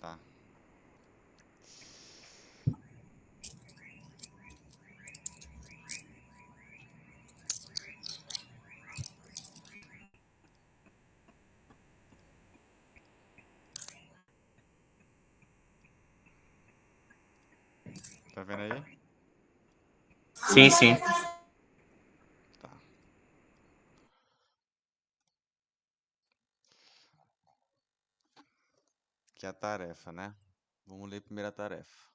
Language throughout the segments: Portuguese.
Tá. Tá vendo aí? Sim, sim. Tá. Aqui é a tarefa, né? Vamos ler primeiro a tarefa.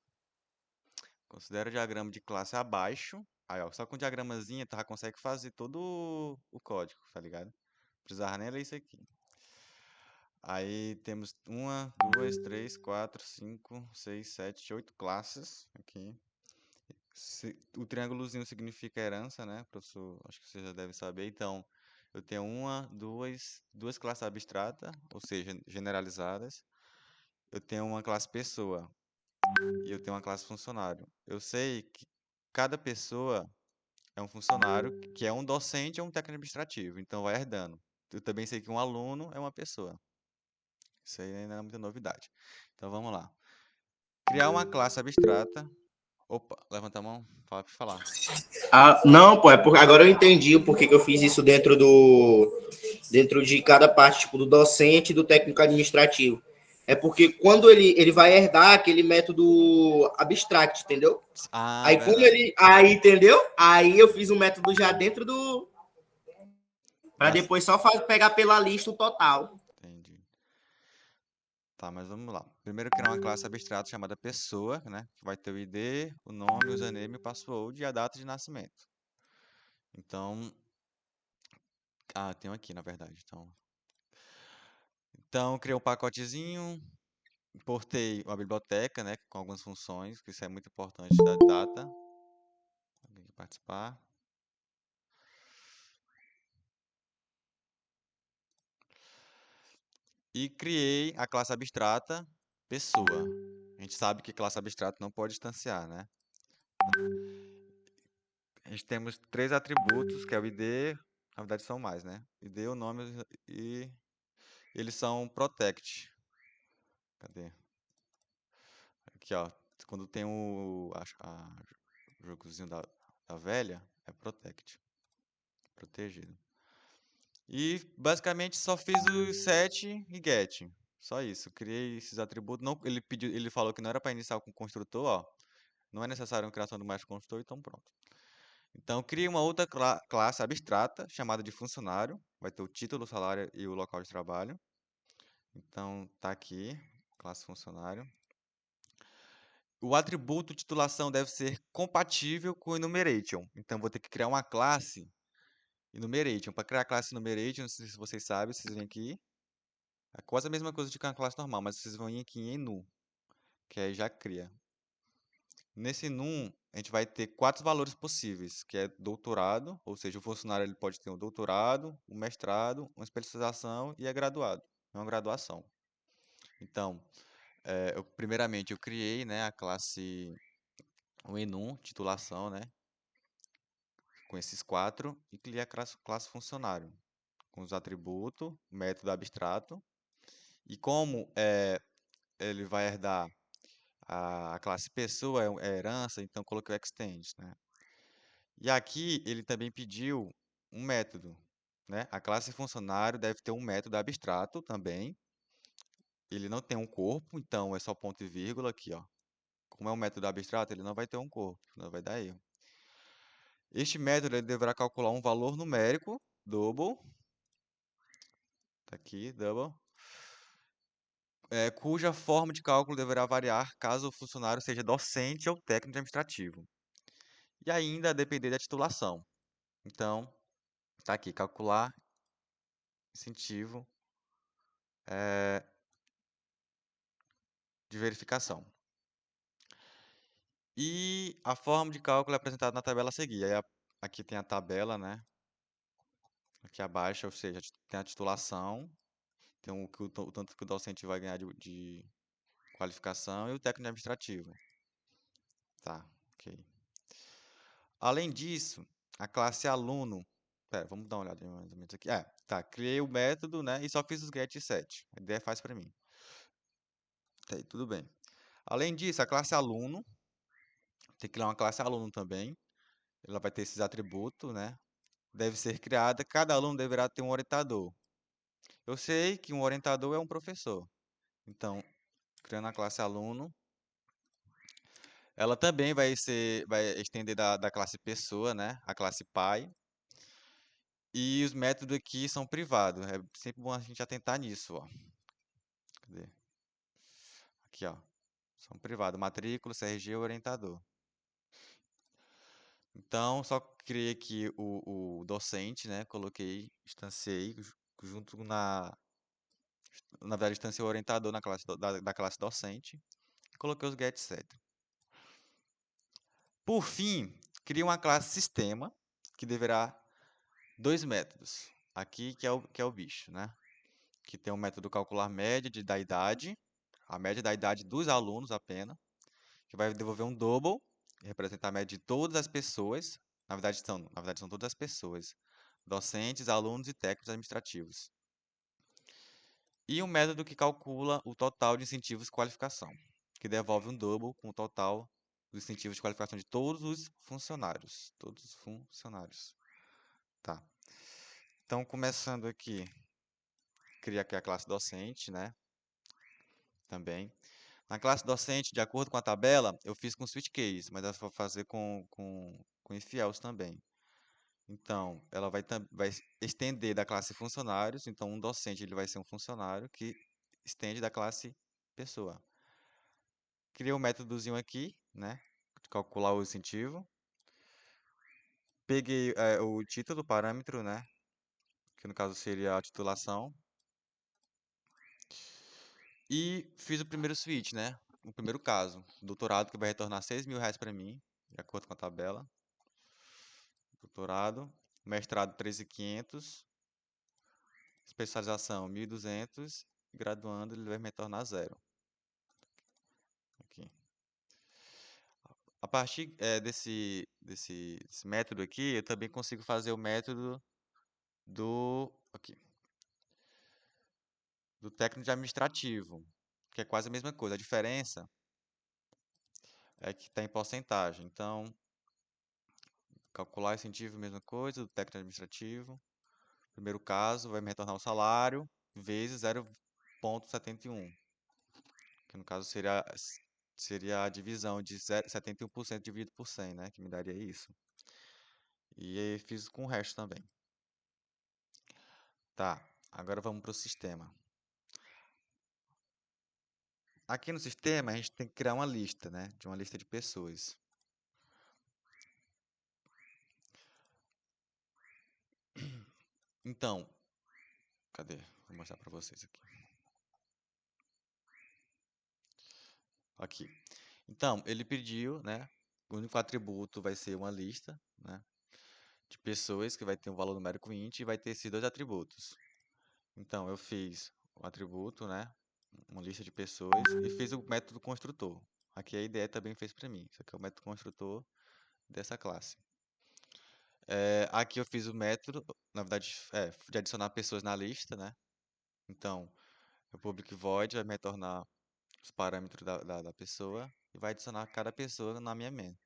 Considera o diagrama de classe abaixo. Aí, ó, só com o diagramazinho tu já consegue fazer todo o código, tá ligado? Não precisava nem ler isso aqui. Aí temos uma, duas, três, quatro, cinco, seis, sete, oito classes aqui. O triângulozinho significa herança, né, professor? Acho que você já deve saber. Então, eu tenho uma, duas classes abstratas, ou seja, generalizadas. Eu tenho uma classe pessoa e eu tenho uma classe funcionário. Eu sei que cada pessoa é um funcionário, que é um docente ou um técnico administrativo, então vai herdando. Eu também sei que um aluno é uma pessoa. Isso aí ainda não é muita novidade. Então vamos lá. Criar uma classe abstrata. Opa, levanta a mão, fala para falar. Ah, não, pô, é porque agora eu entendi o porquê que eu fiz isso dentro de cada parte, tipo, do docente e do técnico administrativo. É porque quando ele vai herdar aquele método abstract, entendeu? Ah, Aí como verdade. ele, aí entendeu? Aí eu fiz um método já dentro do para Das... depois só pegar pela lista o total. Entendi. Tá, mas vamos lá. Primeiro criar uma classe abstrata chamada pessoa, né? Que vai ter o ID, o nome, o username, o password e a data de nascimento. Então, tem aqui, na verdade. Então criei um pacotezinho, importei uma biblioteca, né? Com algumas funções, que isso é muito importante da data. Alguém quer participar? E criei a classe abstrata pessoa. A gente sabe que classe abstrata não pode instanciar, né? A gente temos três atributos, que é o ID, na verdade são mais, né? ID, o nome e eles são protect. Cadê? Aqui, ó. Quando tem o jogozinho da velha, é protect. Protegido. E basicamente só fiz o set e get. Só isso. Criei esses atributos. Não, ele falou que não era para iniciar com o construtor, ó. Não é necessário a criação do mais construtor, então pronto. Então, crie uma outra classe abstrata, chamada de funcionário. Vai ter o título, o salário e o local de trabalho. Então, tá aqui, classe funcionário. O atributo titulação deve ser compatível com o enumeration. Então, vou ter que criar uma classe enumeration. Para criar a classe enumeration, não sei se vocês sabem, vocês vêm aqui. É quase a mesma coisa de uma classe normal, mas vocês vão vir aqui em enu, que aí já cria. Nesse num, a gente vai ter quatro valores possíveis, que é doutorado, ou seja, o funcionário ele pode ter um doutorado, um mestrado, uma especialização e é graduado, é uma graduação. Então, primeiramente eu criei, né, a classe, o enum, titulação, né, com esses quatro, e criei a classe funcionário, com os atributos, método abstrato, e como ele vai herdar a classe pessoa, é herança, então coloquei o extend, né. E aqui ele também pediu um método, né? A classe funcionário deve ter um método abstrato também. Ele não tem um corpo, então é só ponto e vírgula aqui, ó. Como é um método abstrato, ele não vai ter um corpo, não vai dar erro. Este método ele deverá calcular um valor numérico, double, tá aqui, double, cuja forma de cálculo deverá variar caso o funcionário seja docente ou técnico administrativo. E ainda a depender da titulação. Então, tá aqui, calcular incentivo de verificação. E a forma de cálculo é apresentada na tabela a seguir. Aí aqui tem a tabela, né? Aqui abaixo, ou seja, tem a titulação, tem o tanto que o docente vai ganhar de qualificação e o técnico administrativo. Tá, ok. Além disso, a classe aluno. Pera, vamos dar uma olhada mais ou menos aqui. Tá, criei o método, né? E só fiz os get e set. A ideia faz para mim. Tá aí, tudo bem. Além disso, a classe aluno, tem que criar uma classe aluno também. Ela vai ter esses atributos, né? Deve ser criada, cada aluno deverá ter um orientador. Eu sei que um orientador é um professor. Então, criando a classe aluno, ela também vai estender da classe pessoa, né? A classe pai. E os métodos aqui são privados. É sempre bom a gente atentar nisso, ó. Cadê? Aqui, ó. São privados. Matrícula, CRG, orientador. Então, só criei aqui o docente, né? Coloquei, instanciei junto na verdade, instanciei o orientador na classe da classe docente. Coloquei os get set. Por fim, criei uma classe sistema que deverá dois métodos. Aqui que é o bicho, né? Que tem o método calcular média da idade, a média da idade dos alunos apenas, que vai devolver um double, que representa a média de todas as pessoas. Na verdade são todas as pessoas, docentes, alunos e técnicos administrativos. E um método que calcula o total de incentivos de qualificação, que devolve um double com o total dos incentivos de qualificação de todos os funcionários. Todos os funcionários. Tá. Então, começando aqui, cria aqui a classe docente, né? Também. Na classe docente, de acordo com a tabela, eu fiz com switch case, mas eu vou fazer com if else também. Então, ela vai estender da classe funcionários. Então, um docente ele vai ser um funcionário que estende da classe pessoa. Criei um métodozinho aqui, né? De calcular o incentivo. Peguei o título, parâmetro, né? Que no caso seria a titulação. E fiz o primeiro switch, né? O primeiro caso. Doutorado que vai retornar R$ 6.000 para mim, de acordo com a tabela. Doutorado. Mestrado 13.500. Especialização 1.200. Graduando ele vai me retornar zero. Aqui. A partir desse método aqui, eu também consigo fazer o método do técnico administrativo, que é quase a mesma coisa. A diferença é que está em porcentagem. Então, calcular incentivo, mesma coisa, do técnico administrativo. Primeiro caso, vai me retornar o salário vezes 0,71, que no caso seria a divisão de 71% dividido por 100, né? Que me daria isso. E aí fiz com o resto também. Tá, agora vamos para o sistema. Aqui no sistema, a gente tem que criar uma lista, né? De uma lista de pessoas. Então, cadê? Vou mostrar para vocês aqui. Aqui. Então, ele pediu, né? O único atributo vai ser uma lista, né? De pessoas que vai ter um valor numérico int e vai ter esses dois atributos. Então, eu fiz o atributo, né? Uma lista de pessoas e fiz o método construtor. Aqui a ideia também fez para mim. Isso aqui é o método construtor dessa classe. Aqui eu fiz o método, na verdade, de adicionar pessoas na lista, né? Então, o public void vai me retornar os parâmetros da pessoa e vai adicionar cada pessoa na minha main.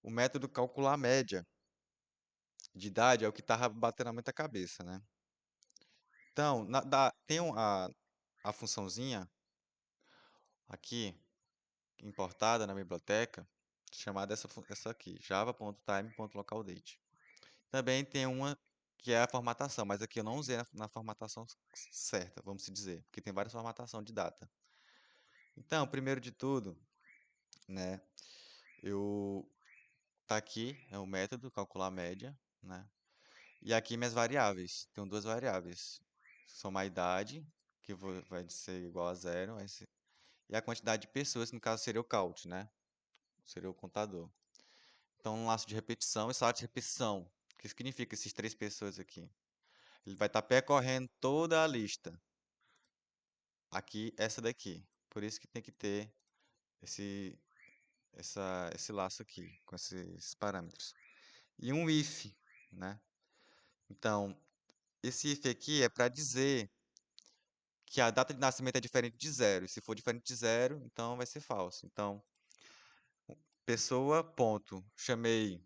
O método calcular a média de idade é o que estava batendo muita cabeça, né? Então, tem a funçãozinha aqui, importada na biblioteca, chamada essa aqui, java.time.localDate. Também tem uma que é a formatação, mas aqui eu não usei na formatação certa, vamos se dizer, porque tem várias formatações de data. Então, primeiro de tudo, né, tá aqui, é o método calcular a média, né? E aqui minhas variáveis. Tenho duas variáveis. Somar a idade, que vai ser igual a zero, e a quantidade de pessoas, que no caso seria o count, né? Seria o contador. Então, um laço de repetição e salto de repetição. O que significa esses três pessoas aqui? Ele vai estar percorrendo toda a lista. Aqui, essa daqui. Por isso que tem que ter esse, esse laço aqui, com esses parâmetros. E um if, né? Então, esse if aqui é para dizer que a data de nascimento é diferente de zero. E se for diferente de zero, então vai ser falso. Então, pessoa, ponto. Chamei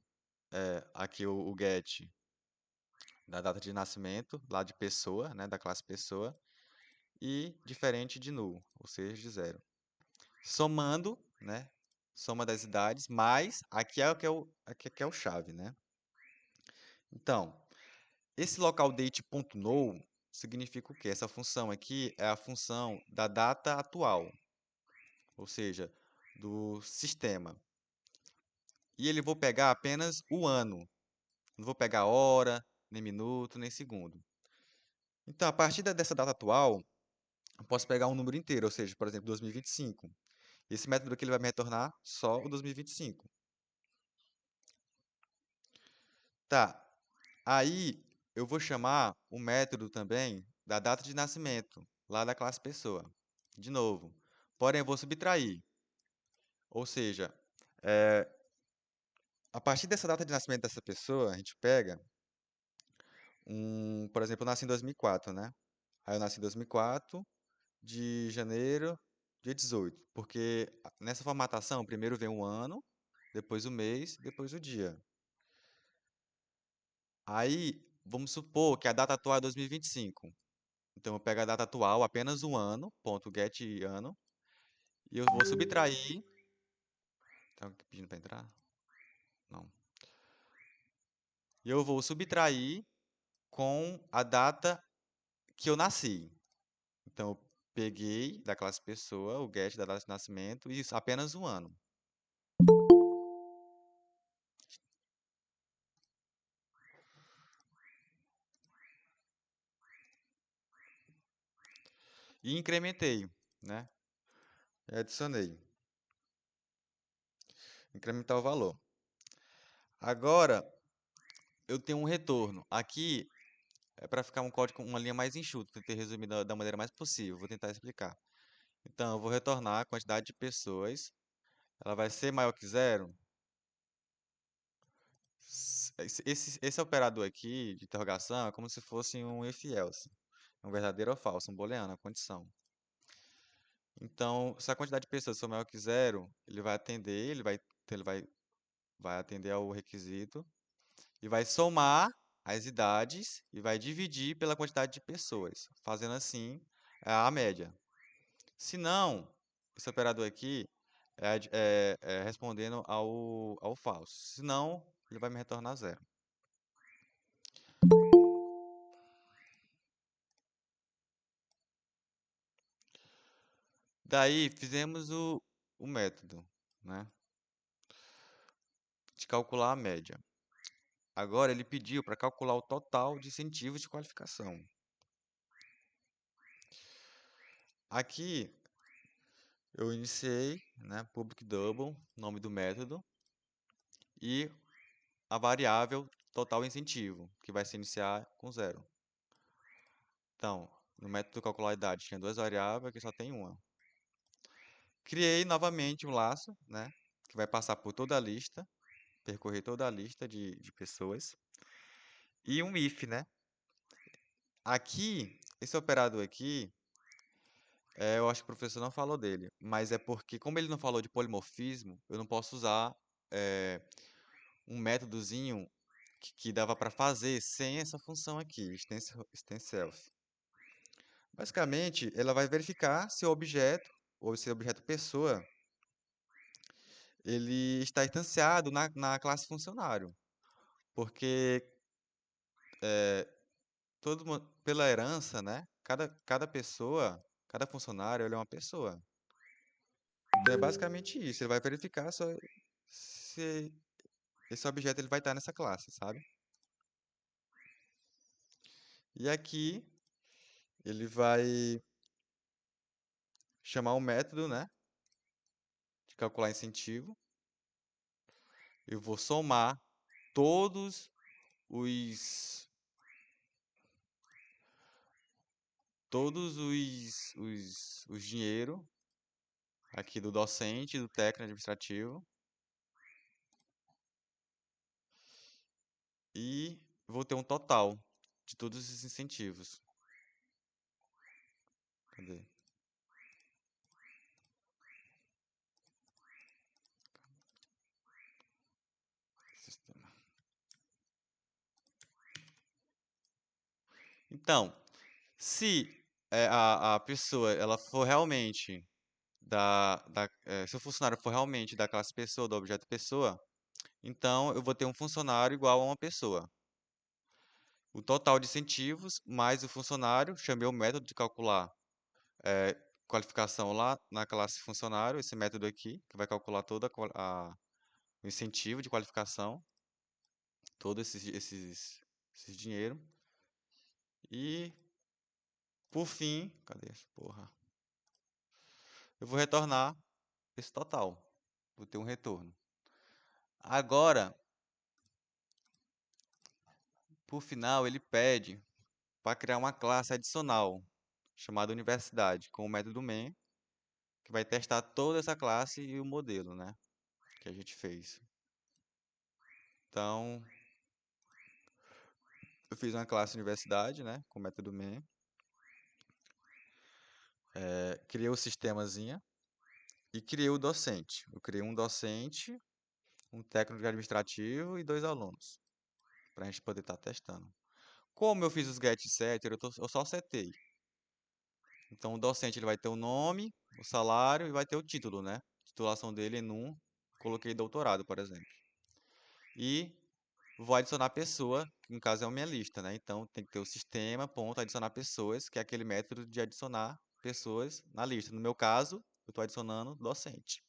aqui o get da data de nascimento, lá de pessoa, né, da classe pessoa, e diferente de null, ou seja, de zero. Somando, né, soma das idades, mais aqui é o chave, né? Então, esse local date.no significa o quê? Essa função aqui é a função da data atual, ou seja, do sistema. E ele vou pegar apenas o ano. Não vou pegar hora, nem minuto, nem segundo. Então, a partir dessa data atual, eu posso pegar um número inteiro, ou seja, por exemplo, 2025. Esse método aqui ele vai me retornar só o 2025. Tá. Aí eu vou chamar o método também da data de nascimento, lá da classe pessoa. De novo. Porém, eu vou subtrair. Ou seja, é, a partir dessa data de nascimento dessa pessoa, a gente pega por exemplo, eu nasci em 2004, né? Aí eu nasci em 2004, de janeiro, dia 18. Porque nessa formatação, primeiro vem o ano, depois o mês, depois o dia. Aí, vamos supor que a data atual é 2025. Então, eu pego a data atual, apenas um ano, ponto get ano, e eu vou subtrair. Tá pedindo para entrar? Não. E eu vou subtrair com a data que eu nasci. Então, eu peguei da classe pessoa o get da data de nascimento e isso, apenas um ano. E incrementei, né? E adicionei. Incrementar o valor. Agora, eu tenho um retorno. Aqui é para ficar um código, uma linha mais enxuta. Tentei resumir da maneira mais possível. Vou tentar explicar. Então, eu vou retornar a quantidade de pessoas. Ela vai ser maior que zero. Esse operador aqui de interrogação é como se fosse um if else. Um verdadeiro ou falso, um booleano, a condição. Então, se a quantidade de pessoas for maior que zero, ele vai atender, vai atender ao requisito e vai somar as idades e vai dividir pela quantidade de pessoas, fazendo assim a média. Se não, esse operador aqui é respondendo ao falso. Se não, ele vai me retornar zero. Daí fizemos o método, né, de calcular a média. Agora ele pediu para calcular o total de incentivos de qualificação. Aqui eu iniciei, né, public double, nome do método, e a variável total incentivo, que vai se iniciar com zero. Então, no método calcular a idade tinha duas variáveis, aqui só tem uma. Criei novamente um laço, né, que vai passar por toda a lista, percorrer toda a lista de pessoas, e um if, né. Aqui, esse operador aqui, eu acho que o professor não falou dele, mas é porque, como ele não falou de polimorfismo, eu não posso usar um métodozinho que dava para fazer sem essa função aqui, extendSelf. Basicamente, ela vai verificar se o objeto, ou se o objeto pessoa, ele está instanciado na classe funcionário. Porque pela herança, né? Cada pessoa, cada funcionário, ele é uma pessoa. Então é basicamente isso. Ele vai verificar se esse objeto ele vai estar nessa classe, sabe? E aqui ele vai chamar um método, né? De calcular incentivo. Eu vou somar todos os os dinheiro aqui do docente, do técnico administrativo e vou ter um total de todos esses incentivos. Cadê? Sistema. Então, se a pessoa ela for realmente se o funcionário for realmente da classe pessoa, do objeto pessoa, então eu vou ter um funcionário igual a uma pessoa. O total de incentivos mais o funcionário, chamei o método de calcular qualificação lá na classe funcionário, esse método aqui, que vai calcular todo o incentivo de qualificação, todo esses dinheiro. E, por fim, cadê essa porra? Eu vou retornar esse total. Vou ter um retorno. Agora, por final, ele pede para criar uma classe adicional, chamada universidade, com o método main, que vai testar toda essa classe e o modelo, né, que a gente fez. Então, eu fiz uma classe universidade, né, com o método main, criei o sistemazinha e criei o docente. Eu criei um docente, um técnico administrativo e 2 alunos, para a gente poder estar testando. Como eu fiz os get setter, eu só setei. Então, o docente ele vai ter o nome, o salário e vai ter o título, né? Titulação dele em um, coloquei doutorado, por exemplo. E vou adicionar pessoa, que no caso é a minha lista, né? Então, tem que ter o sistema, ponto, adicionar pessoas, que é aquele método de adicionar pessoas na lista. No meu caso, eu estou adicionando docente.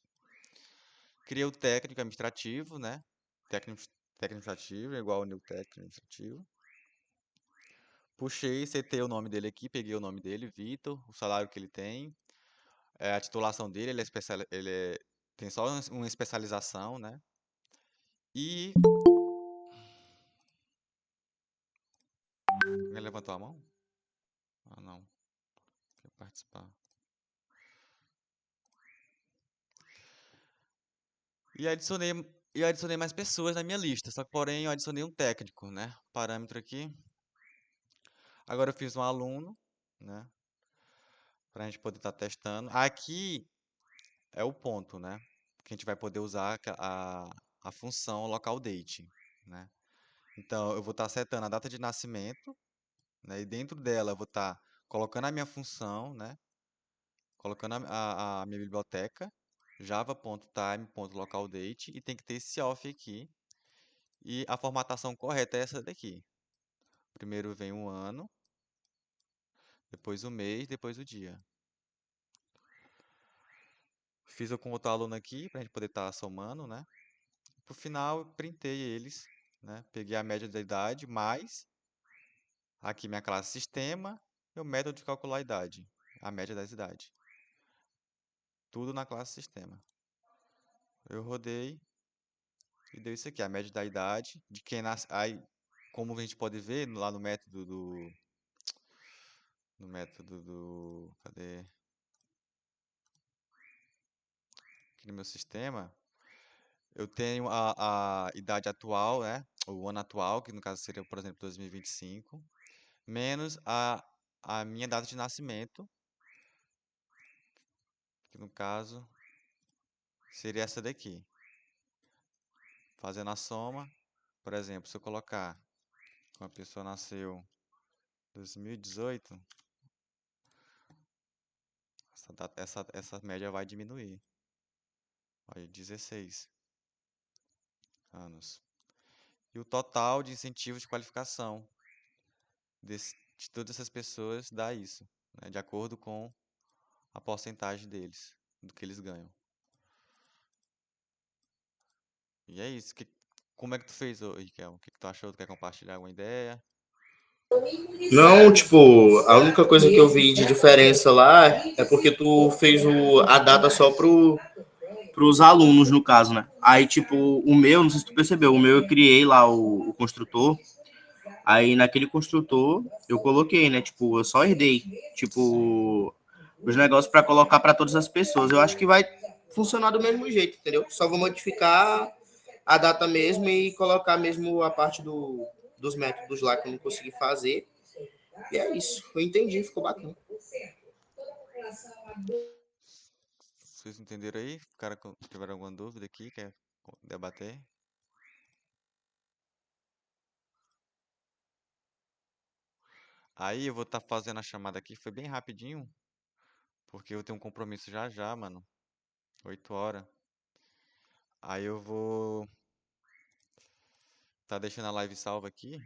Criei o técnico administrativo, né? Técnico administrativo é igual ao new técnico administrativo. Puxei, setei o nome dele aqui, peguei o nome dele, Vitor, o salário que ele tem, a titulação dele, tem só uma especialização, né? E. Alguém levantou a mão? Ah, não. Quer participar. E adicionei, e adicionei mais pessoas na minha lista, só que porém eu adicionei um técnico, né? Parâmetro aqui. Agora eu fiz um aluno, né? Pra gente poder estar testando. Aqui é o ponto, né? Que a gente vai poder usar a função local date, né? Então eu vou estar setando a data de nascimento, né? E dentro dela eu vou estar colocando a minha função, né? Colocando a minha biblioteca, java.time.localDate, e tem que ter esse off aqui. E a formatação correta é essa daqui. Primeiro vem o ano, depois o mês, depois o dia. Fiz eu com outro aluno aqui, para a gente poder estar somando, né? Por final, eu printei eles, né? Peguei a média da idade, mais aqui minha classe sistema e o método de calcular a idade, a média das idades. Tudo na classe sistema. Eu rodei e deu isso aqui, a média da idade de quem nasce. Aí, como a gente pode ver lá no método cadê? Aqui no meu sistema, eu tenho a idade atual, né? O ano atual, que no caso seria, por exemplo, 2025, menos a minha data de nascimento, que no caso seria essa daqui. Fazendo a soma, por exemplo, se eu colocar que uma pessoa nasceu em 2018, essa média vai diminuir. Olha, 16 anos. E o total de incentivos de qualificação de todas essas pessoas dá isso, né, de acordo com a porcentagem deles, do que eles ganham. E é isso. Como é que tu fez, Riquel? O que tu achou? Tu quer compartilhar alguma ideia? Não, tipo, a única coisa que eu vi de diferença lá é porque tu fez a data só pros alunos, no caso, né? Aí, tipo, o meu, não sei se tu percebeu, o meu eu criei lá o construtor. Aí naquele construtor eu coloquei, né? Tipo, eu só herdei, tipo, os negócios para colocar para todas as pessoas. Eu acho que vai funcionar do mesmo jeito, entendeu? Só vou modificar a data mesmo e colocar mesmo a parte dos métodos lá que eu não consegui fazer. E é isso. Eu entendi, ficou bacana. Vocês entenderam aí? Tiveram alguma dúvida aqui? Quer debater? Aí eu vou estar fazendo a chamada aqui, foi bem rapidinho, porque eu tenho um compromisso já já, mano. 8 horas. Aí eu vou tá deixando a live salva aqui.